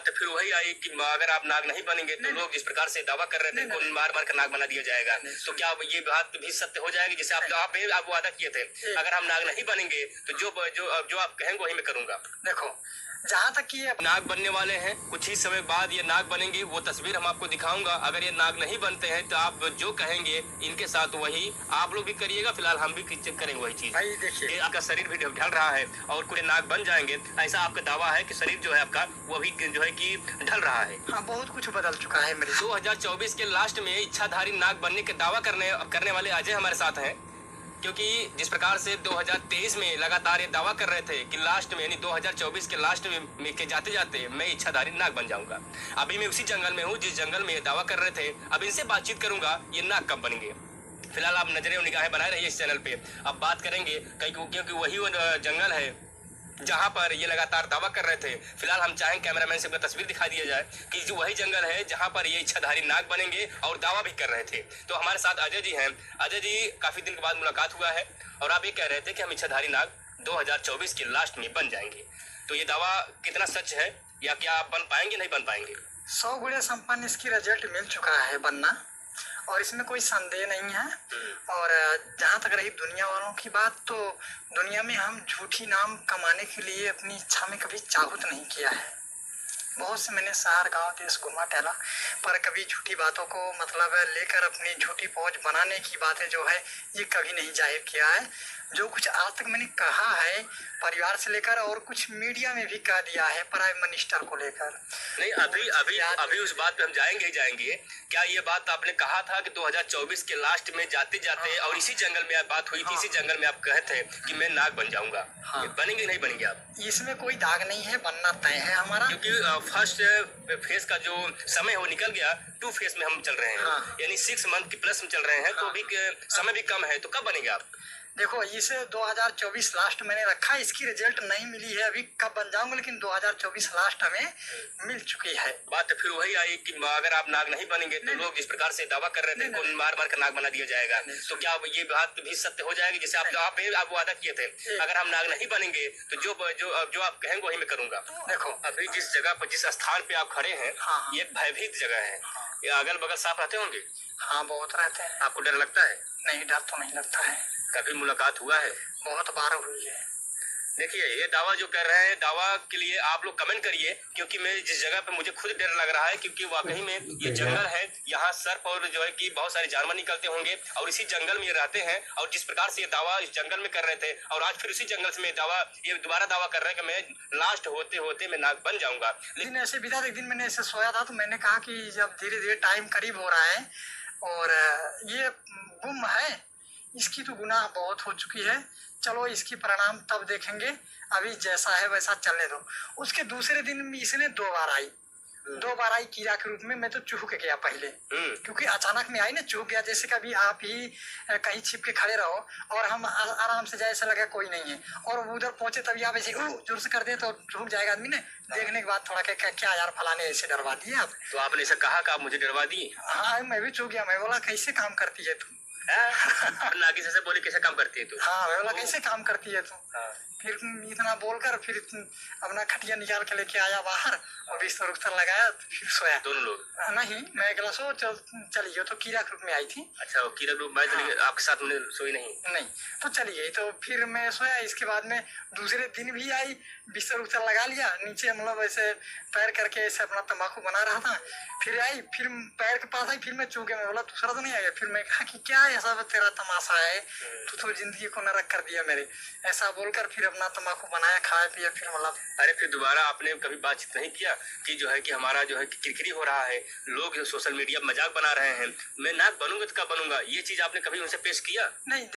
बात फिर वही आई कि अगर आप नाग नहीं बनेंगे तो लोग जिस प्रकार से दावा कर रहे थे उनको मार मार कर नाग बना दिया जाएगा, तो क्या ये बात भी सत्य हो जाएगी? जैसे आप वादा किए थे अगर हम नाग नहीं बनेंगे तो जो आप कहेंगे वही मैं करूंगा। देखो, जहाँ तक ये नाग बनने वाले हैं, कुछ ही समय बाद ये नाग बनेंगे, वो तस्वीर हम आपको दिखाऊंगा। अगर ये नाग नहीं बनते हैं तो आप जो कहेंगे इनके साथ वही आप लोग भी करिएगा, फिलहाल हम भी करेंगे वही चीज। भाई देखिए, आपका शरीर भी ढल रहा है और कुछ नाग बन जाएंगे, ऐसा आपका दावा है कि शरीर जो है आपका वो भी जो है कि ढल रहा है। हाँ, बहुत कुछ बदल चुका है मेरे। 2024 के लास्ट में इच्छाधारी नाग बनने के दावा करने वाले अजय हमारे साथ हैं, क्योंकि जिस प्रकार से 2023 में लगातार ये दावा कर रहे थे कि लास्ट में यानी 2024 के लास्ट में के जाते जाते मैं इच्छाधारी नाग बन जाऊंगा। अभी मैं उसी जंगल में हूँ जिस जंगल में ये दावा कर रहे थे। अब इनसे बातचीत करूंगा ये नाग कब बनेंगे। फिलहाल आप नजरें और निगाहें बनाए रहिए इस चैनल पे। अब बात करेंगे क्योंकि वही वो जंगल है जहां पर ये लगातार दावा कर रहे थे। फिलहाल हम चाहें कैमरामैन से तस्वीर दिखा दिया जाए कि जो वही जंगल है जहां पर ये इच्छाधारी नाग बनेंगे और दावा भी कर रहे थे। तो हमारे साथ अजय जी हैं। अजय जी, काफी दिन के बाद मुलाकात हुआ है और आप ये कह रहे थे कि हम इच्छाधारी नाग 2024 के लास्ट में बन जाएंगे, तो ये दावा कितना सच है या क्या आप बन पाएंगे नहीं बन पाएंगे? 100 गुणे संपन्न इसकी रिजल्ट मिल चुका है बनना, और इसमें कोई संदेह नहीं है। और जहाँ तक रही दुनिया वालों की बात, तो दुनिया में हम झूठी नाम कमाने के लिए अपनी इच्छा में कभी चाहूत नहीं किया है। बहुत से मैंने शहर गांव देश घुमा टहला, पर कभी झूठी बातों को मतलब लेकर अपनी झूठी पहुंच बनाने की बातें जो है ये कभी नहीं जाहिर किया है। जो कुछ आज तक मैंने कहा है परिवार से लेकर और कुछ मीडिया में भी कह दिया है प्राइम मिनिस्टर को लेकर। नहीं, अभी उस बात पे हम जाएंगे ही जाएंगे। क्या ये बात आपने कहा था कि 2024 के लास्ट में जाते जाते और इसी जंगल में बात हुई थी, इसी जंगल में आप कहे थे कि मैं नाग बन जाऊंगा? हाँ। बनेंगे नहीं बनेंगे आप? इसमें कोई दाग नहीं है, बनना तय है हमारा। क्योंकि फर्स्ट फेज का जो समय वो निकल गया, 2 फेज में हम चल रहे हैं। हाँ। यानी 6 मंथ के प्लस में चल रहे हैं। हाँ। तो अभी समय भी कम है, तो कब बनेंगे आप? देखो, इसे 2024 लास्ट मैंने रखा है, इसकी रिजल्ट नहीं मिली है अभी कब बन जाऊंगा, लेकिन 2024 लास्ट हमें मिल चुकी है। बात फिर वही आई कि अगर आप नाग नहीं बनेंगे तो लोग जिस प्रकार से दावा कर रहे थे उनको मार मार कर नाग बना दिया जाएगा, तो क्या ये बात भी सत्य हो जाएगी? जैसे आप वादा किए थे अगर हम नाग नहीं बनेंगे तो जो आप कहेंगे वही मैं करूंगा। देखो, अभी जिस जगह पर जिस स्थान पे आप खड़े हैं, हाँ। ये भयभीत जगह है। ये अगल बगल सांप रहते होंगे? हाँ, बहुत रहते हैं। आपको डर लगता है? नहीं, डर तो नहीं लगता है। कभी मुलाकात हुआ है? बहुत बार हुई है। देखिए, ये दावा जो कर रहे हैं, दावा के लिए आप लोग कमेंट करिए, क्योंकि मैं जिस जगह पे मुझे खुद डर लग रहा है, क्योंकि वाकई में ये जंगल है, यहाँ सर्प और जो है कि बहुत सारे जानवर निकलते होंगे और इसी जंगल में ये रहते हैं। और जिस प्रकार से ये दावा इस जंगल में कर रहे थे और आज फिर उसी जंगल से ये दोबारा दावा कर रहे हैं कि मैं लास्ट होते होते मैं नाग बन जाऊंगा। लेकिन ऐसे बिता एक दिन मैंने ऐसे सोया था, तो मैंने कहा कि जब धीरे धीरे टाइम करीब हो रहा है और ये गुम है, इसकी तो गुनाह बहुत हो चुकी है, चलो इसकी परिणाम तब देखेंगे, अभी जैसा है वैसा चलने दो। उसके दूसरे दिन में इसने 2 बार आई, 2 बार आई कीड़ा के रूप में। मैं तो चूक गया पहले, क्योंकि अचानक में आई ना, चूक गया। जैसे कभी आप ही कहीं छिप के खड़े रहो और हम आराम से जाए, ऐसा लगा कोई नहीं है, और उधर पहुंचे तभी आप ऐसे जोर से कर दे तो चूक जाएगा आदमी ने। देखने के बाद थोड़ा क्या यार फलाने ऐसे डरवा दिए आप। तो आपने ऐसा कहा कि आप मुझे डरवा दिए? हाँ, मैं भी चूक गया। मैं बोला कैसे काम करती है तू? नागी से बोले कैसे काम करती है तू? हाँ, मैं बोला कैसे काम करती है तू? हाँ। फिर इतना बोलकर फिर अपना खटिया निकाल के लेके आया बाहर और बिस्तर उस्तर लगाया, फिर सोया। दोनों लोग? नहीं, मैं अकेला सो चली गई, तो कीड़ा ग्रुप में आई थी। अच्छा, कीड़ा ग्रुप में? हाँ। आपके साथ में सोई नहीं? तो चली गई। तो फिर मैं सोया। इसके बाद में दूसरे दिन भी आई, बिस्तर उस्तर लगा लिया नीचे, मतलब ऐसे पैर करके ऐसे अपना तंबाकू बना रहा था। फिर आई, फिर पैर के पास आई, फिर मैं चूके। मैं बोला दूसरा तो नहीं आया? फिर मैं कहा कि क्या ऐसा तेरा तमाशा है, तू तो जिंदगी को नरक कर दिया मेरे। ऐसा बोलकर फिर अपना तंबाकू बनाया, खाया पिया, फिर मतलब। अरे फिर दोबारा आपने कभी बातचीत नहीं किया कि जो है कि हमारा जो है कि किरकिरी हो रहा है, लोग सोशल मीडिया मजाक बना रहे हैं, मैं नाग बनूंगा तो कब बनूंगा? ये चीज आपने कभी उनसे पेश किया? नहीं।